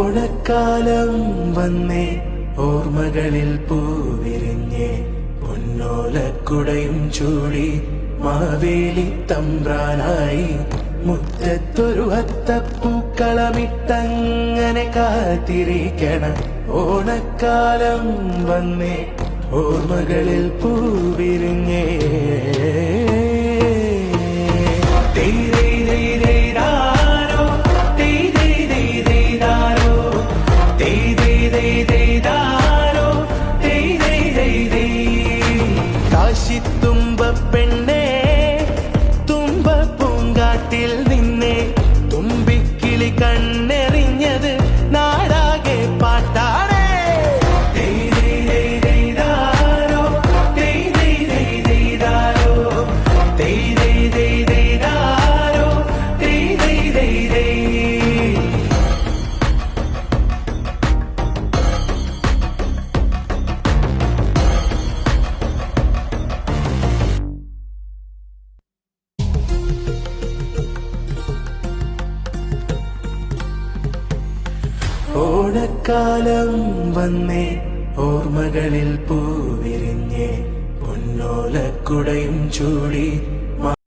ഓണക്കാലം വന്നേ ഓർമ്മകളിൽ പൂവിരിഞ്ഞേ പൊന്നോലക്കുടയും ചൂടി മാവേലി തമ്പ്രാനായി മുറ്റത്തൊരു അത്തപ്പൂക്കളമിട്ടങ്ങനെ കാത്തിരിക്കണം. ഓണക്കാലം വന്നേ ഓർമ്മകളിൽ പൂവിരിഞ്ഞേ കാശിത്തുമ്പ പെണ്ണേ തുമ്പ പൂങ്കാട്ടിൽ നിന്നെ തുമ്പിക്കിളി കണ്ണെറിഞ്ഞത് നാടാകെ പാട്ടാണ്. ഓണക്കാലം വന്നേ ഓർമ്മകളിൽ പൂവിരിഞ്ഞേ പൊന്നോലക്കുടയും ചൂടി